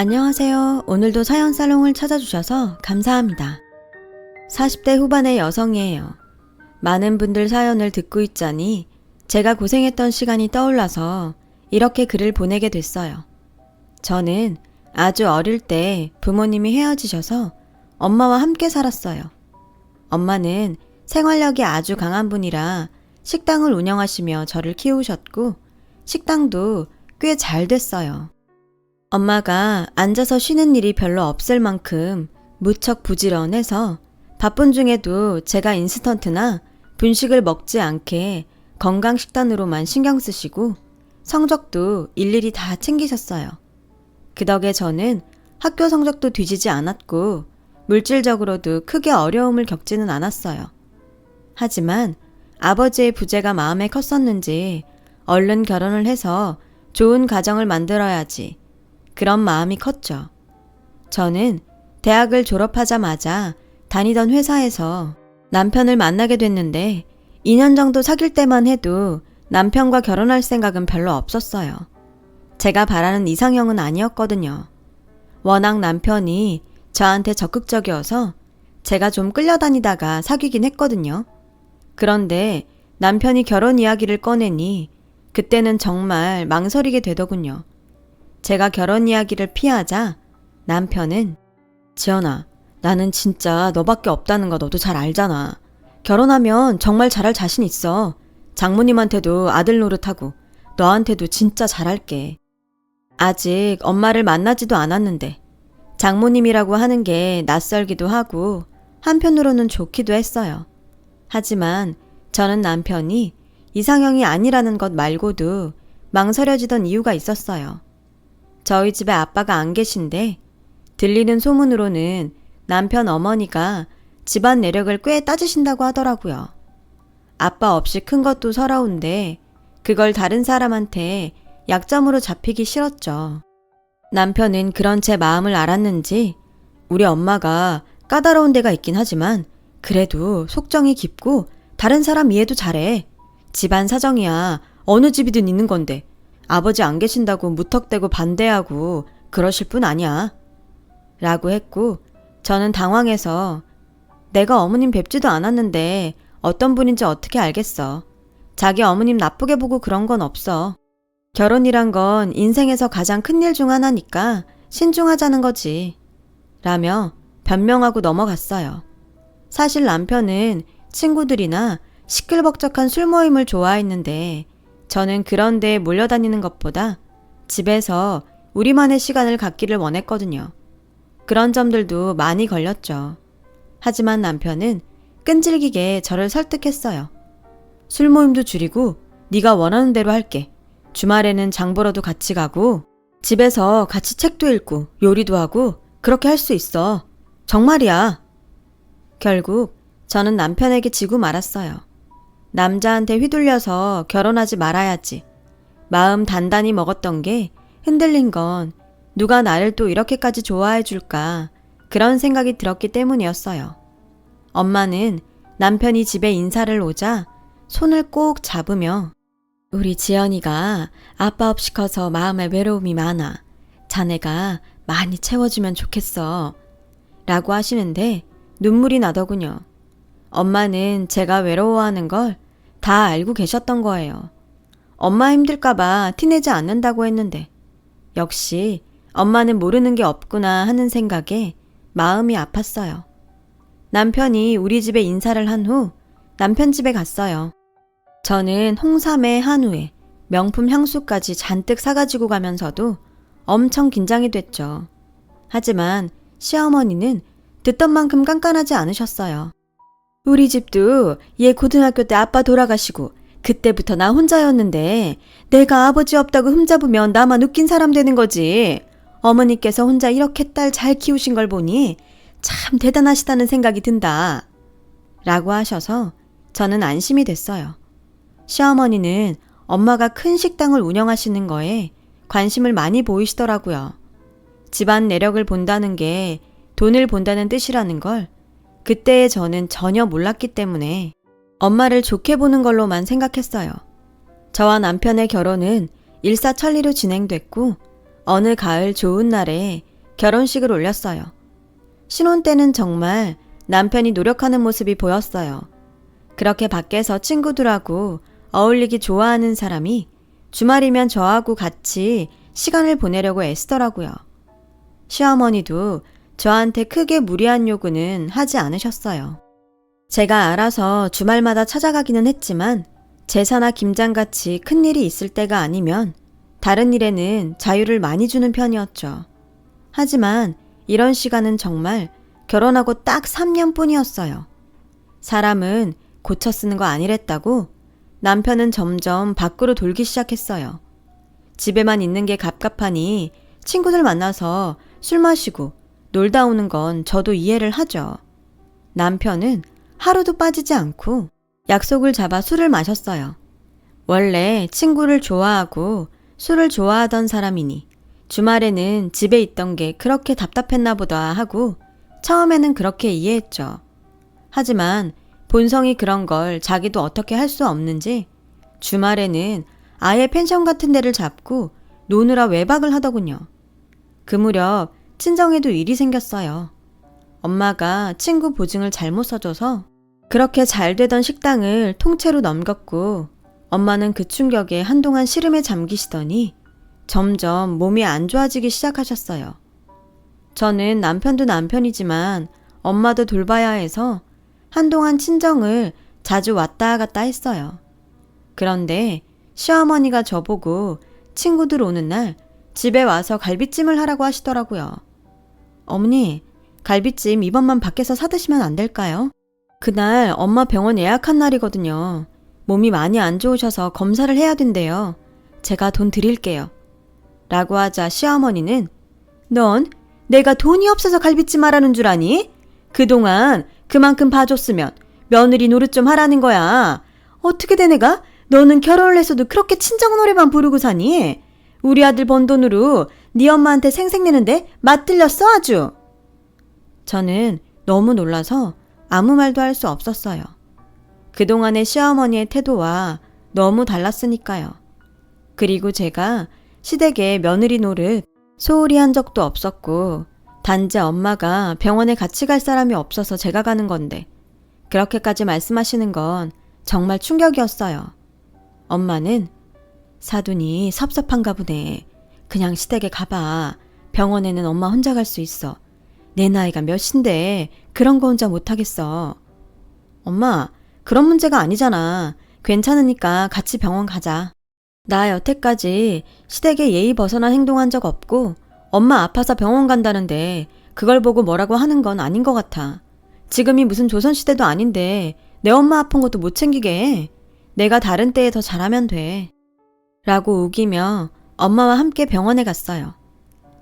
안녕하세요. 오늘도 사연 살롱을 찾아주셔서 감사합니다. 40대 후반의 여성이에요. 많은 분들 사연을 듣고 있자니 제가 고생했던 시간이 떠올라서 이렇게 글을 보내게 됐어요. 저는 아주 어릴 때 부모님이 헤어지셔서 엄마와 함께 살았어요. 엄마는 생활력이 아주 강한 분이라 식당을 운영하시며 저를 키우셨고 식당도 꽤 잘 됐어요. 엄마가 앉아서 쉬는 일이 별로 없을 만큼 무척 부지런해서 바쁜 중에도 제가 인스턴트나 분식을 먹지 않게 건강식단으로만 신경 쓰시고 성적도 일일이 다 챙기셨어요. 그 덕에 저는 학교 성적도 뒤지지 않았고 물질적으로도 크게 어려움을 겪지는 않았어요. 하지만 아버지의 부재가 마음에 컸었는지 얼른 결혼을 해서 좋은 가정을 만들어야지 그런 마음이 컸죠. 저는 대학을 졸업하자마자 다니던 회사에서 남편을 만나게 됐는데 2년 정도 사귈 때만 해도 남편과 결혼할 생각은 별로 없었어요. 제가 바라는 이상형은 아니었거든요. 워낙 남편이 저한테 적극적이어서 제가 좀 끌려다니다가 사귀긴 했거든요. 그런데 남편이 결혼 이야기를 꺼내니 그때는 정말 망설이게 되더군요. 제가 결혼 이야기를 피하자 남편은 지연아, 나는 진짜 너밖에 없다는 거 너도 잘 알잖아. 결혼하면 정말 잘할 자신 있어. 장모님한테도 아들 노릇하고 너한테도 진짜 잘할게. 아직 엄마를 만나지도 않았는데 장모님이라고 하는 게 낯설기도 하고 한편으로는 좋기도 했어요. 하지만 저는 남편이 이상형이 아니라는 것 말고도 망설여지던 이유가 있었어요. 저희 집에 아빠가 안 계신데 들리는 소문으로는 남편 어머니가 집안 내력을 꽤 따지신다고 하더라고요. 아빠 없이 큰 것도 서러운데 그걸 다른 사람한테 약점으로 잡히기 싫었죠. 남편은 그런 제 마음을 알았는지 우리 엄마가 까다로운 데가 있긴 하지만 그래도 속정이 깊고 다른 사람 이해도 잘해. 집안 사정이야 어느 집이든 있는 건데 아버지 안 계신다고 무턱대고 반대하고 그러실 분 아니야. 라고 했고 저는 당황해서 내가 어머님 뵙지도 않았는데 어떤 분인지 어떻게 알겠어. 자기 어머님 나쁘게 보고 그런 건 없어. 결혼이란 건 인생에서 가장 큰 일 중 하나니까 신중하자는 거지. 라며 변명하고 넘어갔어요. 사실 남편은 친구들이나 시끌벅적한 술 모임을 좋아했는데 저는 그런 데에 몰려다니는 것보다 집에서 우리만의 시간을 갖기를 원했거든요. 그런 점들도 많이 걸렸죠. 하지만 남편은 끈질기게 저를 설득했어요. 술 모임도 줄이고 네가 원하는 대로 할게. 주말에는 장 보러도 같이 가고 집에서 같이 책도 읽고 요리도 하고 그렇게 할 수 있어. 정말이야. 결국 저는 남편에게 지고 말았어요. 남자한테 휘둘려서 결혼하지 말아야지. 마음 단단히 먹었던 게 흔들린 건 누가 나를 또 이렇게까지 좋아해 줄까 그런 생각이 들었기 때문이었어요. 엄마는 남편이 집에 인사를 오자 손을 꼭 잡으며 우리 지연이가 아빠 없이 커서 마음에 외로움이 많아. 자네가 많이 채워주면 좋겠어. 라고 하시는데 눈물이 나더군요. 엄마는 제가 외로워하는 걸 다 알고 계셨던 거예요. 엄마 힘들까봐 티내지 않는다고 했는데 역시 엄마는 모르는 게 없구나 하는 생각에 마음이 아팠어요. 남편이 우리 집에 인사를 한 후 남편 집에 갔어요. 저는 홍삼에 한우에 명품 향수까지 잔뜩 사가지고 가면서도 엄청 긴장이 됐죠. 하지만 시어머니는 듣던 만큼 깐깐하지 않으셨어요. 우리 집도 얘 고등학교 때 아빠 돌아가시고 그때부터 나 혼자였는데 내가 아버지 없다고 흠잡으면 나만 웃긴 사람 되는 거지. 어머니께서 혼자 이렇게 딸 잘 키우신 걸 보니 참 대단하시다는 생각이 든다. 라고 하셔서 저는 안심이 됐어요. 시어머니는 엄마가 큰 식당을 운영하시는 거에 관심을 많이 보이시더라고요. 집안 내력을 본다는 게 돈을 본다는 뜻이라는 걸 그때의 저는 전혀 몰랐기 때문에 엄마를 좋게 보는 걸로만 생각했어요. 저와 남편의 결혼은 일사천리로 진행됐고 어느 가을 좋은 날에 결혼식을 올렸어요. 신혼 때는 정말 남편이 노력하는 모습이 보였어요. 그렇게 밖에서 친구들하고 어울리기 좋아하는 사람이 주말이면 저하고 같이 시간을 보내려고 애쓰더라고요. 시어머니도 저한테 크게 무리한 요구는 하지 않으셨어요. 제가 알아서 주말마다 찾아가기는 했지만 제사나 김장같이 큰일이 있을 때가 아니면 다른 일에는 자유를 많이 주는 편이었죠. 하지만 이런 시간은 정말 결혼하고 딱 3년뿐이었어요. 사람은 고쳐 쓰는 거 아니랬다고 남편은 점점 밖으로 돌기 시작했어요. 집에만 있는 게 갑갑하니 친구들 만나서 술 마시고 놀다 오는 건 저도 이해를 하죠. 남편은 하루도 빠지지 않고 약속을 잡아 술을 마셨어요. 원래 친구를 좋아하고 술을 좋아하던 사람이니 주말에는 집에 있던 게 그렇게 답답했나 보다 하고 처음에는 그렇게 이해했죠. 하지만 본성이 그런 걸 자기도 어떻게 할 수 없는지 주말에는 아예 펜션 같은 데를 잡고 노느라 외박을 하더군요. 그 무렵 친정에도 일이 생겼어요. 엄마가 친구 보증을 잘못 써줘서 그렇게 잘 되던 식당을 통째로 넘겼고 엄마는 그 충격에 한동안 시름에 잠기시더니 점점 몸이 안 좋아지기 시작하셨어요. 저는 남편도 남편이지만 엄마도 돌봐야 해서 한동안 친정을 자주 왔다 갔다 했어요. 그런데 시어머니가 저보고 친구들 오는 날 집에 와서 갈비찜을 하라고 하시더라고요. 어머니, 갈비찜 이번만 밖에서 사드시면 안 될까요? 그날 엄마 병원 예약한 날이거든요. 몸이 많이 안 좋으셔서 검사를 해야 된대요. 제가 돈 드릴게요. 라고 하자 시어머니는 넌 내가 돈이 없어서 갈비찜 하라는 줄 아니? 그동안 그만큼 봐줬으면 며느리 노릇 좀 하라는 거야. 어떻게 된 애가 너는 결혼을 했어도 그렇게 친정 노래만 부르고 사니? 우리 아들 번 돈으로 네 엄마한테 생색내는데 맞들렸어 아주. 저는 너무 놀라서 아무 말도 할 수 없었어요. 그동안의 시어머니의 태도와 너무 달랐으니까요. 그리고 제가 시댁에 며느리 노릇 소홀히 한 적도 없었고 단지 엄마가 병원에 같이 갈 사람이 없어서 제가 가는 건데 그렇게까지 말씀하시는 건 정말 충격이었어요. 엄마는 사돈이 섭섭한가 보네. 그냥 시댁에 가봐. 병원에는 엄마 혼자 갈 수 있어. 내 나이가 몇인데 그런 거 혼자 못하겠어. 엄마, 그런 문제가 아니잖아. 괜찮으니까 같이 병원 가자. 나 여태까지 시댁에 예의 벗어난 행동한 적 없고 엄마 아파서 병원 간다는데 그걸 보고 뭐라고 하는 건 아닌 것 같아. 지금이 무슨 조선시대도 아닌데 내 엄마 아픈 것도 못 챙기게 해. 내가 다른 때에 더 잘하면 돼. 라고 우기며 엄마와 함께 병원에 갔어요.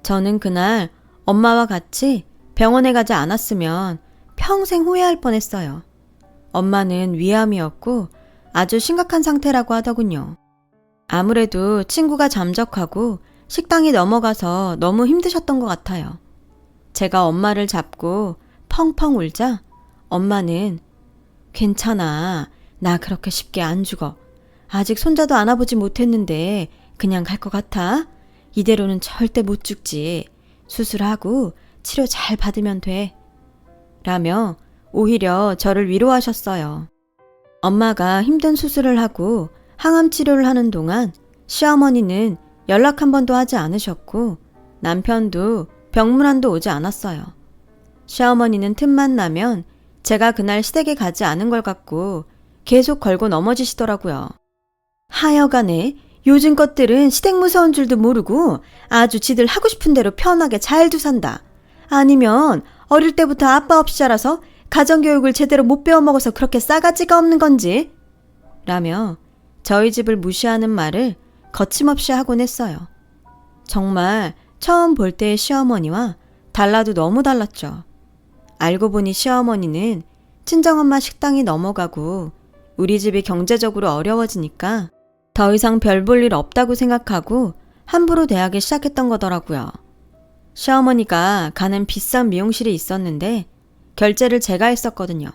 저는 그날 엄마와 같이 병원에 가지 않았으면 평생 후회할 뻔했어요. 엄마는 위암이었고 아주 심각한 상태라고 하더군요. 아무래도 친구가 잠적하고 식당이 넘어가서 너무 힘드셨던 것 같아요. 제가 엄마를 잡고 펑펑 울자 엄마는 괜찮아. 나 그렇게 쉽게 안 죽어. 아직 손자도 안아보지 못했는데 그냥 갈 것 같아? 이대로는 절대 못 죽지. 수술하고 치료 잘 받으면 돼. 라며 오히려 저를 위로하셨어요. 엄마가 힘든 수술을 하고 항암 치료를 하는 동안 시어머니는 연락 한 번도 하지 않으셨고 남편도 병문안도 오지 않았어요. 시어머니는 틈만 나면 제가 그날 시댁에 가지 않은 걸 갖고 계속 걸고 넘어지시더라고요. 하여간에 요즘 것들은 시댁 무서운 줄도 모르고 아주 지들 하고 싶은 대로 편하게 잘도 산다. 아니면 어릴 때부터 아빠 없이 자라서 가정교육을 제대로 못 배워먹어서 그렇게 싸가지가 없는 건지 라며 저희 집을 무시하는 말을 거침없이 하곤 했어요. 정말 처음 볼 때의 시어머니와 달라도 너무 달랐죠. 알고 보니 시어머니는 친정엄마 식당이 넘어가고 우리 집이 경제적으로 어려워지니까 더 이상 별 볼 일 없다고 생각하고 함부로 대하기 시작했던 거더라고요. 시어머니가 가는 비싼 미용실이 있었는데 결제를 제가 했었거든요.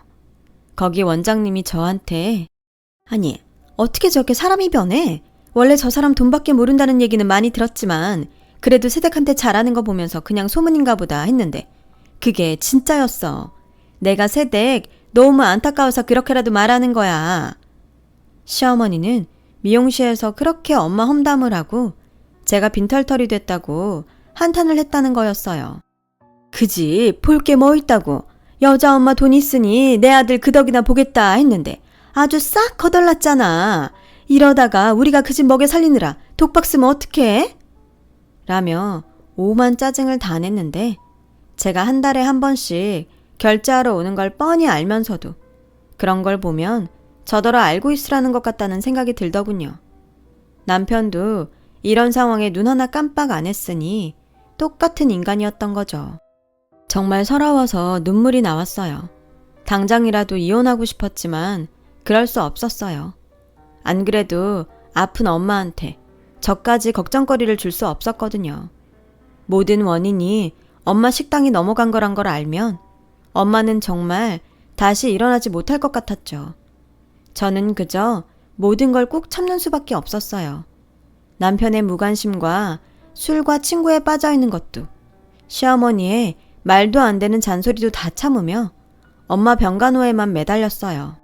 거기 원장님이 저한테 아니, 어떻게 저렇게 사람이 변해? 원래 저 사람 돈밖에 모른다는 얘기는 많이 들었지만 그래도 새댁한테 잘하는 거 보면서 그냥 소문인가 보다 했는데 그게 진짜였어. 내가 새댁 너무 안타까워서 그렇게라도 말하는 거야. 시어머니는 미용실에서 그렇게 엄마 험담을 하고 제가 빈털털이 됐다고 한탄을 했다는 거였어요. 그지 볼 게 뭐 있다고. 여자 엄마 돈 있으니 내 아들 그 덕이나 보겠다 했는데 아주 싹 거덜났잖아. 이러다가 우리가 그 집 먹여 살리느라 독박 쓰면 어떡해? 라며 오만 짜증을 다 냈는데 제가 한 달에 한 번씩 결제하러 오는 걸 뻔히 알면서도 그런 걸 보면 저더러 알고 있으라는 것 같다는 생각이 들더군요. 남편도 이런 상황에 눈 하나 깜빡 안 했으니 똑같은 인간이었던 거죠. 정말 서러워서 눈물이 나왔어요. 당장이라도 이혼하고 싶었지만 그럴 수 없었어요. 안 그래도 아픈 엄마한테 저까지 걱정거리를 줄 수 없었거든요. 모든 원인이 엄마 식당이 넘어간 거란 걸 알면 엄마는 정말 다시 일어나지 못할 것 같았죠. 저는 그저 모든 걸 꾹 참는 수밖에 없었어요. 남편의 무관심과 술과 친구에 빠져있는 것도, 시어머니의 말도 안 되는 잔소리도 다 참으며 엄마 병간호에만 매달렸어요.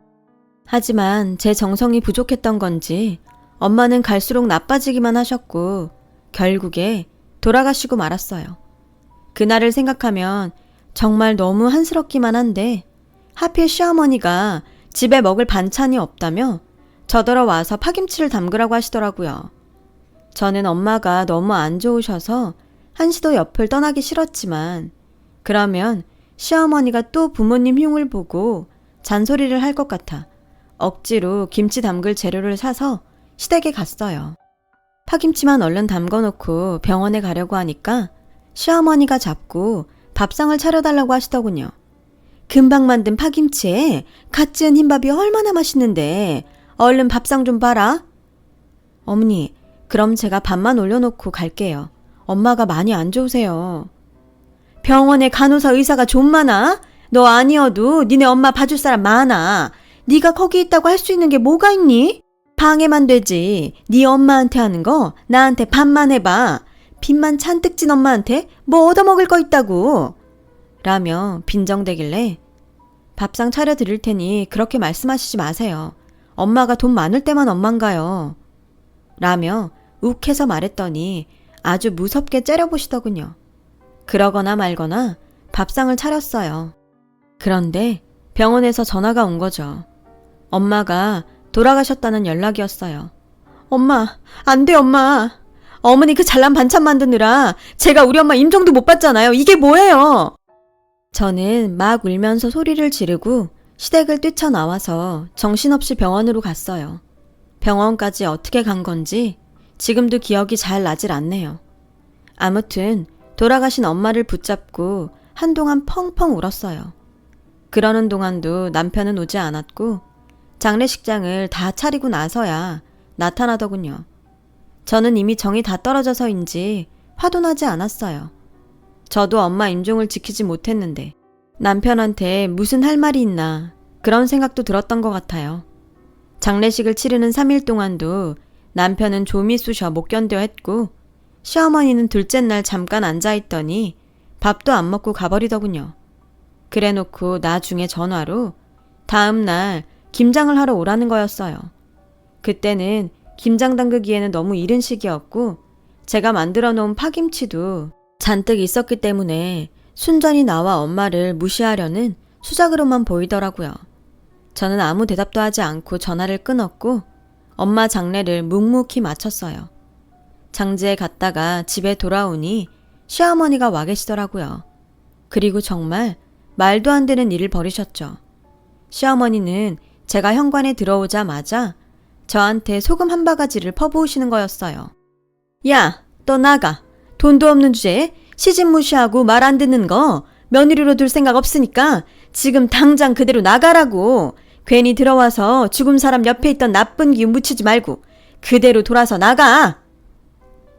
하지만 제 정성이 부족했던 건지 엄마는 갈수록 나빠지기만 하셨고 결국에 돌아가시고 말았어요. 그날을 생각하면 정말 너무 한스럽기만 한데 하필 시어머니가 집에 먹을 반찬이 없다며 저더러 와서 파김치를 담그라고 하시더라고요. 저는 엄마가 너무 안 좋으셔서 한시도 옆을 떠나기 싫었지만 그러면 시어머니가 또 부모님 흉을 보고 잔소리를 할 것 같아 억지로 김치 담글 재료를 사서 시댁에 갔어요. 파김치만 얼른 담궈놓고 병원에 가려고 하니까 시어머니가 자꾸 밥상을 차려달라고 하시더군요. 금방 만든 파김치에 갓 지은 흰밥이 얼마나 맛있는데 얼른 밥상 좀 봐라. 어머니, 그럼 제가 밥만 올려놓고 갈게요. 엄마가 많이 안 좋으세요. 병원에 간호사 의사가 좀 많아? 너 아니어도 니네 엄마 봐줄 사람 많아. 네가 거기 있다고 할 수 있는 게 뭐가 있니? 방해만 되지. 네 엄마한테 하는 거 나한테 반만 해봐. 빚만 잔뜩 진 엄마한테 뭐 얻어먹을 거 있다고. 라며 빈정대길래 밥상 차려드릴 테니 그렇게 말씀하시지 마세요. 엄마가 돈 많을 때만 엄만가요. 라며 욱해서 말했더니 아주 무섭게 째려보시더군요. 그러거나 말거나 밥상을 차렸어요. 그런데 병원에서 전화가 온 거죠. 엄마가 돌아가셨다는 연락이었어요. 엄마, 안 돼 엄마. 어머니 그 잘난 반찬 만드느라 제가 우리 엄마 임종도 못 봤잖아요. 이게 뭐예요? 저는 막 울면서 소리를 지르고 시댁을 뛰쳐나와서 정신없이 병원으로 갔어요. 병원까지 어떻게 간 건지 지금도 기억이 잘 나질 않네요. 아무튼 돌아가신 엄마를 붙잡고 한동안 펑펑 울었어요. 그러는 동안도 남편은 오지 않았고 장례식장을 다 차리고 나서야 나타나더군요. 저는 이미 정이 다 떨어져서인지 화도 나지 않았어요. 저도 엄마 임종을 지키지 못했는데 남편한테 무슨 할 말이 있나 그런 생각도 들었던 것 같아요. 장례식을 치르는 3일 동안도 남편은 좀이 쑤셔 못 견뎌 했고 시어머니는 둘째 날 잠깐 앉아있더니 밥도 안 먹고 가버리더군요. 그래놓고 나중에 전화로 다음 날 김장을 하러 오라는 거였어요. 그때는 김장 담그기에는 너무 이른 시기였고 제가 만들어 놓은 파김치도 잔뜩 있었기 때문에 순전히 나와 엄마를 무시하려는 수작으로만 보이더라고요. 저는 아무 대답도 하지 않고 전화를 끊었고 엄마 장례를 묵묵히 마쳤어요. 장지에 갔다가 집에 돌아오니 시어머니가 와 계시더라고요. 그리고 정말 말도 안 되는 일을 벌이셨죠. 시어머니는 제가 현관에 들어오자마자 저한테 소금 한 바가지를 퍼부으시는 거였어요. 야, 너 나가. 돈도 없는 주제에 시집 무시하고 말 안 듣는 거 며느리로 둘 생각 없으니까 지금 당장 그대로 나가라고. 괜히 들어와서 죽은 사람 옆에 있던 나쁜 기운 묻히지 말고 그대로 돌아서 나가.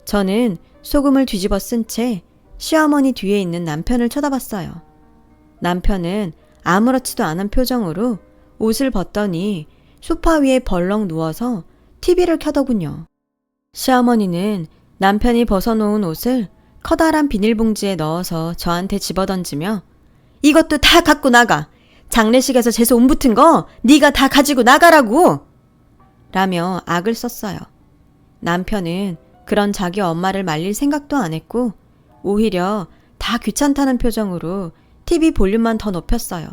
저는 소금을 뒤집어 쓴 채 시어머니 뒤에 있는 남편을 쳐다봤어요. 남편은 아무렇지도 않은 표정으로 옷을 벗더니 소파 위에 벌렁 누워서 TV를 켜더군요. 시어머니는 남편이 벗어놓은 옷을 커다란 비닐봉지에 넣어서 저한테 집어던지며 이것도 다 갖고 나가. 장례식에서 재수 온 붙은 거 네가 다 가지고 나가라고. 라며 악을 썼어요. 남편은 그런 자기 엄마를 말릴 생각도 안 했고 오히려 다 귀찮다는 표정으로 TV 볼륨만 더 높였어요.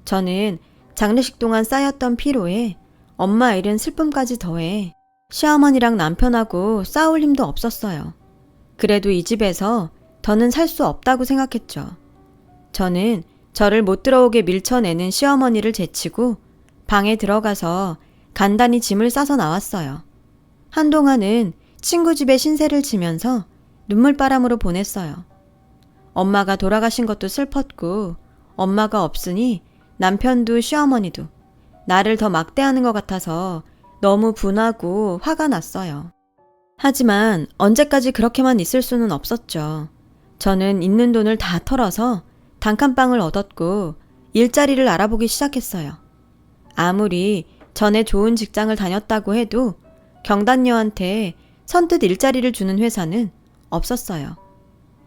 저는 장례식 동안 쌓였던 피로에 엄마 잃은 슬픔까지 더해 시어머니랑 남편하고 싸울 힘도 없었어요. 그래도 이 집에서 더는 살 수 없다고 생각했죠. 저는 저를 못 들어오게 밀쳐내는 시어머니를 제치고 방에 들어가서 간단히 짐을 싸서 나왔어요. 한동안은 친구 집에 신세를 지면서 눈물바람으로 보냈어요. 엄마가 돌아가신 것도 슬펐고 엄마가 없으니 남편도 시어머니도 나를 더 막대하는 것 같아서 너무 분하고 화가 났어요. 하지만 언제까지 그렇게만 있을 수는 없었죠. 저는 있는 돈을 다 털어서 단칸방을 얻었고 일자리를 알아보기 시작했어요. 아무리 전에 좋은 직장을 다녔다고 해도 경단녀한테 선뜻 일자리를 주는 회사는 없었어요.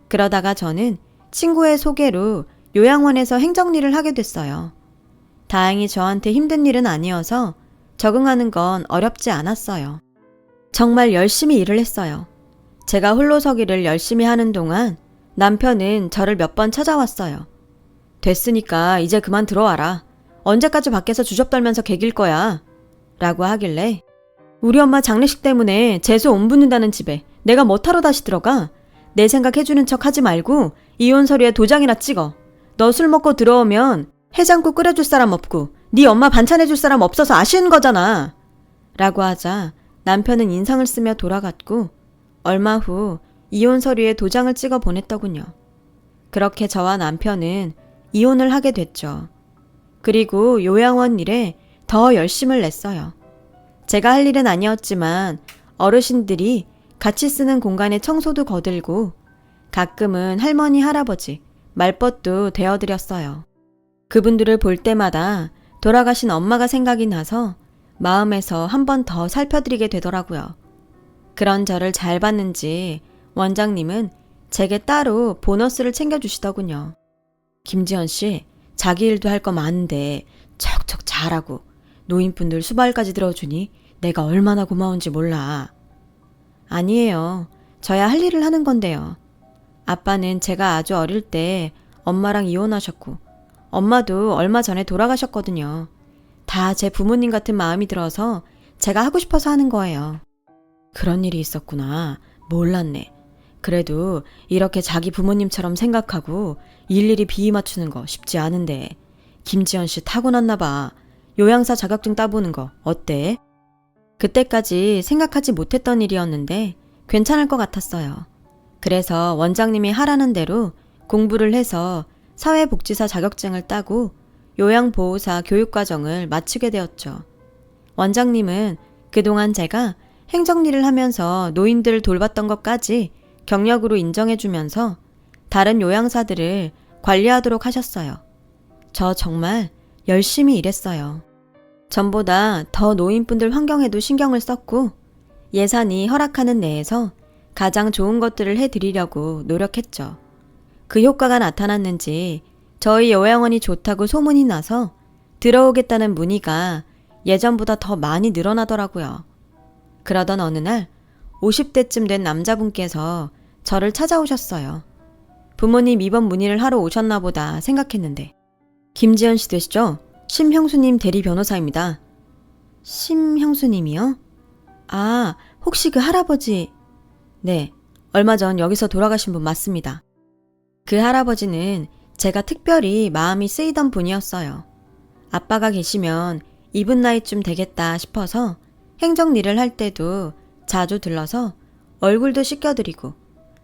그러다가 저는 친구의 소개로 요양원에서 행정일을 하게 됐어요. 다행히 저한테 힘든 일은 아니어서 적응하는 건 어렵지 않았어요. 정말 열심히 일을 했어요. 제가 홀로서기를 열심히 하는 동안 남편은 저를 몇 번 찾아왔어요. 됐으니까 이제 그만 들어와라. 언제까지 밖에서 주접떨면서 개길 거야. 라고 하길래 우리 엄마 장례식 때문에 재수 온 붓는다는 집에 내가 뭐하러 다시 들어가? 내 생각 해주는 척 하지 말고 이혼 서류에 도장이나 찍어. 너 술 먹고 들어오면 해장국 끓여줄 사람 없고 네 엄마 반찬 해줄 사람 없어서 아쉬운 거잖아. 라고 하자 남편은 인상을 쓰며 돌아갔고 얼마 후 이혼 서류에 도장을 찍어 보냈더군요. 그렇게 저와 남편은 이혼을 하게 됐죠. 그리고 요양원 일에 더 열심을 냈어요. 제가 할 일은 아니었지만 어르신들이 같이 쓰는 공간에 청소도 거들고 가끔은 할머니, 할아버지, 말벗도 대어드렸어요. 그분들을 볼 때마다 돌아가신 엄마가 생각이 나서 마음에서 한 번 더 살펴드리게 되더라고요. 그런 저를 잘 봤는지 원장님은 제게 따로 보너스를 챙겨주시더군요. 김지연 씨, 자기 일도 할 거 많은데 척척 잘하고 노인분들 수발까지 들어주니 내가 얼마나 고마운지 몰라. 아니에요. 저야 할 일을 하는 건데요. 아빠는 제가 아주 어릴 때 엄마랑 이혼하셨고 엄마도 얼마 전에 돌아가셨거든요. 다 제 부모님 같은 마음이 들어서 제가 하고 싶어서 하는 거예요. 그런 일이 있었구나. 몰랐네. 그래도 이렇게 자기 부모님처럼 생각하고 일일이 비위 맞추는 거 쉽지 않은데 김지연 씨 타고났나 봐. 요양사 자격증 따보는 거 어때? 그때까지 생각하지 못했던 일이었는데 괜찮을 것 같았어요. 그래서 원장님이 하라는 대로 공부를 해서 사회복지사 자격증을 따고 요양보호사 교육과정을 마치게 되었죠. 원장님은 그동안 제가 행정일을 하면서 노인들을 돌봤던 것까지 경력으로 인정해주면서 다른 요양사들을 관리하도록 하셨어요. 저 정말 열심히 일했어요. 전보다 더 노인분들 환경에도 신경을 썼고 예산이 허락하는 내에서 가장 좋은 것들을 해드리려고 노력했죠. 그 효과가 나타났는지 저희 요양원이 좋다고 소문이 나서 들어오겠다는 문의가 예전보다 더 많이 늘어나더라고요. 그러던 어느 날 50대쯤 된 남자분께서 저를 찾아오셨어요. 부모님 입원 문의를 하러 오셨나 보다 생각했는데 김지연 씨 되시죠? 심형수님 대리 변호사입니다. 심형수님이요? 아, 혹시 그 할아버지... 네, 얼마 전 여기서 돌아가신 분 맞습니다. 그 할아버지는 제가 특별히 마음이 쓰이던 분이었어요. 아빠가 계시면 이분 나이쯤 되겠다 싶어서 행정일을 할 때도 자주 들러서 얼굴도 씻겨드리고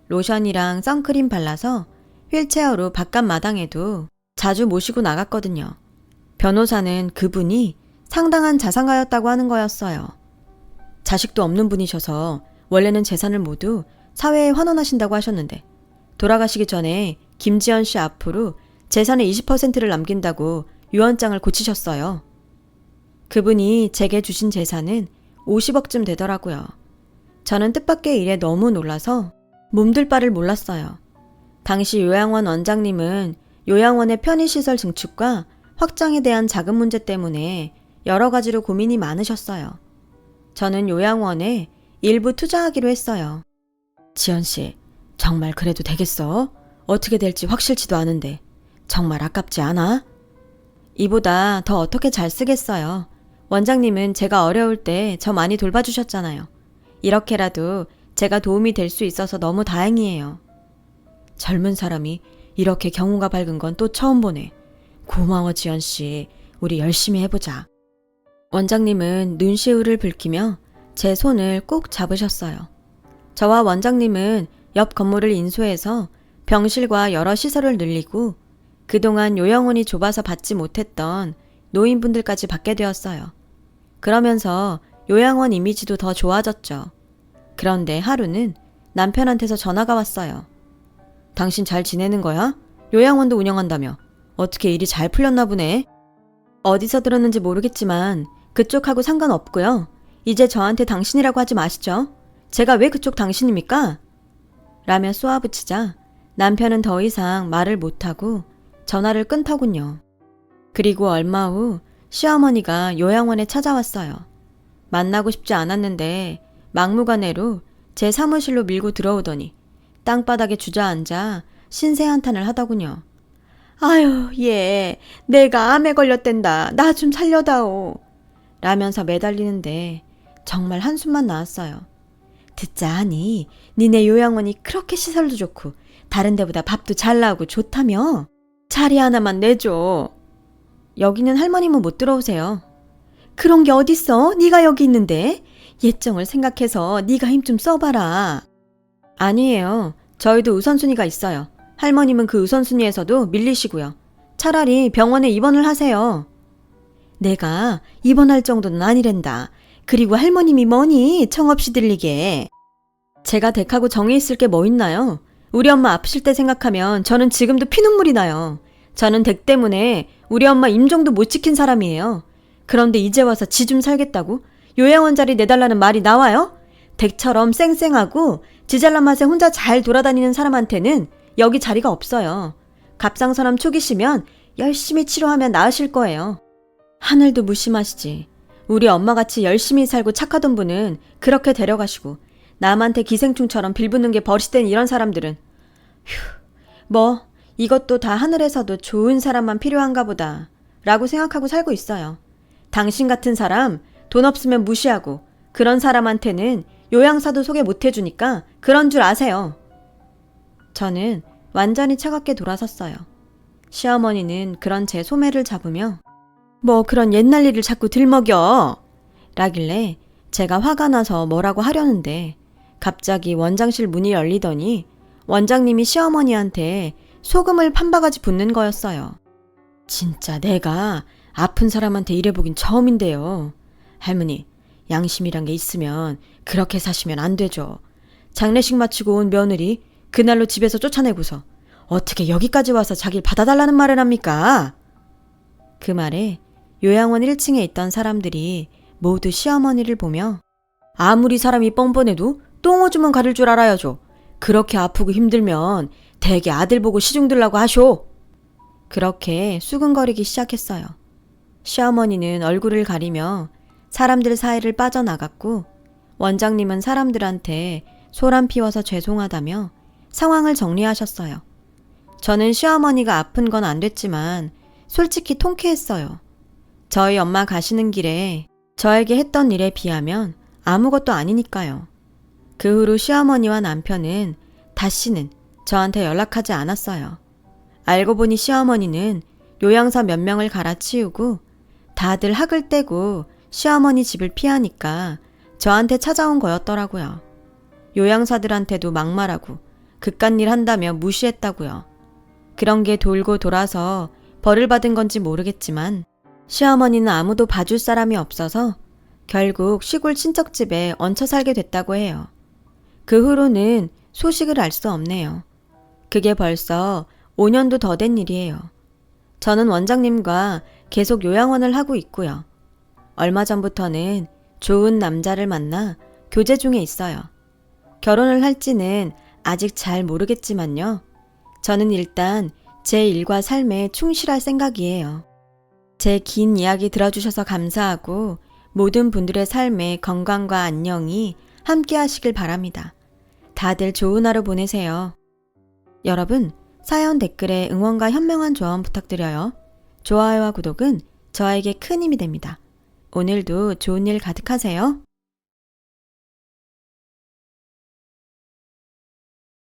로션이랑 선크림 발라서 휠체어로 바깥 마당에도 자주 모시고 나갔거든요. 변호사는 그분이 상당한 자산가였다고 하는 거였어요. 자식도 없는 분이셔서 원래는 재산을 모두 사회에 환원하신다고 하셨는데 돌아가시기 전에 김지연 씨 앞으로 재산의 20%를 남긴다고 유언장을 고치셨어요. 그분이 제게 주신 재산은 50억쯤 되더라고요. 저는 뜻밖의 일에 너무 놀라서 몸둘 바를 몰랐어요. 당시 요양원 원장님은 요양원의 편의시설 증축과 확장에 대한 자금 문제 때문에 여러 가지로 고민이 많으셨어요. 저는 요양원에 일부 투자하기로 했어요. 지연씨, 정말 그래도 되겠어? 어떻게 될지 확실치도 않은데 정말 아깝지 않아? 이보다 더 어떻게 잘 쓰겠어요. 원장님은 제가 어려울 때 저 많이 돌봐주셨잖아요. 이렇게라도 제가 도움이 될 수 있어서 너무 다행이에요. 젊은 사람이 이렇게 경우가 밝은 건 또 처음 보네. 고마워 지연씨. 우리 열심히 해보자. 원장님은 눈시울을 붉히며 제 손을 꼭 잡으셨어요. 저와 원장님은 옆 건물을 인수해서 병실과 여러 시설을 늘리고 그동안 요양원이 좁아서 받지 못했던 노인분들까지 받게 되었어요. 그러면서 요양원 이미지도 더 좋아졌죠. 그런데 하루는 남편한테서 전화가 왔어요. 당신 잘 지내는 거야? 요양원도 운영한다며. 어떻게 일이 잘 풀렸나 보네. 어디서 들었는지 모르겠지만 그쪽하고 상관없고요. 이제 저한테 당신이라고 하지 마시죠. 제가 왜 그쪽 당신입니까? 라며 쏘아붙이자 남편은 더 이상 말을 못하고 전화를 끊더군요. 그리고 얼마 후 시어머니가 요양원에 찾아왔어요. 만나고 싶지 않았는데 막무가내로 제 사무실로 밀고 들어오더니 땅바닥에 주저앉아 신세한탄을 하더군요. 아유, 얘 내가 암에 걸렸댄다. 나 좀 살려다오. 라면서 매달리는데 정말 한숨만 나왔어요. 듣자 하니 니네 요양원이 그렇게 시설도 좋고 다른 데보다 밥도 잘 나오고 좋다며? 자리 하나만 내줘. 여기는 할머님은 못 들어오세요. 그런 게 어딨어? 네가 여기 있는데. 예정을 생각해서 네가 힘 좀 써봐라. 아니에요. 저희도 우선순위가 있어요. 할머님은 그 우선순위에서도 밀리시고요. 차라리 병원에 입원을 하세요. 내가 입원할 정도는 아니랜다. 그리고 할머님이 뭐니? 청없이 들리게. 제가 댁하고 정이 있을 게 뭐 있나요? 우리 엄마 아프실 때 생각하면 저는 지금도 피눈물이 나요. 저는 댁 때문에 우리 엄마 임종도 못 지킨 사람이에요. 그런데 이제 와서 지 좀 살겠다고? 요양원 자리 내달라는 말이 나와요? 댁처럼 쌩쌩하고 지잘난 맛에 혼자 잘 돌아다니는 사람한테는 여기 자리가 없어요. 갑상선암 초기시면 열심히 치료하면 나으실 거예요. 하늘도 무심하시지. 우리 엄마같이 열심히 살고 착하던 분은 그렇게 데려가시고 남한테 기생충처럼 빌붙는 게 버릇된 이런 사람들은 뭐 이것도 다 하늘에서도 좋은 사람만 필요한가 보다 라고 생각하고 살고 있어요. 당신 같은 사람 돈 없으면 무시하고 그런 사람한테는 요양사도 소개 못 해주니까 그런 줄 아세요. 저는 완전히 차갑게 돌아섰어요. 시어머니는 그런 제 소매를 잡으며 뭐 그런 옛날 일을 자꾸 들먹여 라길래 제가 화가 나서 뭐라고 하려는데 갑자기 원장실 문이 열리더니 원장님이 시어머니한테 소금을 판바가지 붓는 거였어요. 진짜 내가 아픈 사람한테 이래보긴 처음인데요. 할머니, 양심이란 게 있으면 그렇게 사시면 안 되죠. 장례식 마치고 온 며느리 그날로 집에서 쫓아내고서 어떻게 여기까지 와서 자기를 받아달라는 말을 합니까? 그 말에 요양원 1층에 있던 사람들이 모두 시어머니를 보며 아무리 사람이 뻔뻔해도 똥오줌은 가릴 줄 알아야죠. 그렇게 아프고 힘들면 대개 아들 보고 시중 들라고 하쇼. 그렇게 수근거리기 시작했어요. 시어머니는 얼굴을 가리며 사람들 사이를 빠져나갔고 원장님은 사람들한테 소란 피워서 죄송하다며 상황을 정리하셨어요. 저는 시어머니가 아픈 건 안 됐지만 솔직히 통쾌했어요. 저희 엄마 가시는 길에 저에게 했던 일에 비하면 아무것도 아니니까요. 그 후로 시어머니와 남편은 다시는 저한테 연락하지 않았어요. 알고 보니 시어머니는 요양사 몇 명을 갈아치우고 다들 학을 떼고 시어머니 집을 피하니까 저한테 찾아온 거였더라고요. 요양사들한테도 막말하고 그깟일 한다며 무시했다고요. 그런 게 돌고 돌아서 벌을 받은 건지 모르겠지만 시어머니는 아무도 봐줄 사람이 없어서 결국 시골 친척집에 얹혀 살게 됐다고 해요. 그 후로는 소식을 알 수 없네요. 그게 벌써 5년도 더 된 일이에요. 저는 원장님과 계속 요양원을 하고 있고요. 얼마 전부터는 좋은 남자를 만나 교제 중에 있어요. 결혼을 할지는 아직 잘 모르겠지만요. 저는 일단 제 일과 삶에 충실할 생각이에요. 제 긴 이야기 들어주셔서 감사하고 모든 분들의 삶에 건강과 안녕이 함께 하시길 바랍니다. 다들 좋은 하루 보내세요. 여러분, 사연 댓글에 응원과 현명한 조언 부탁드려요. 좋아요와 구독은 저에게 큰 힘이 됩니다. 오늘도 좋은 일 가득하세요.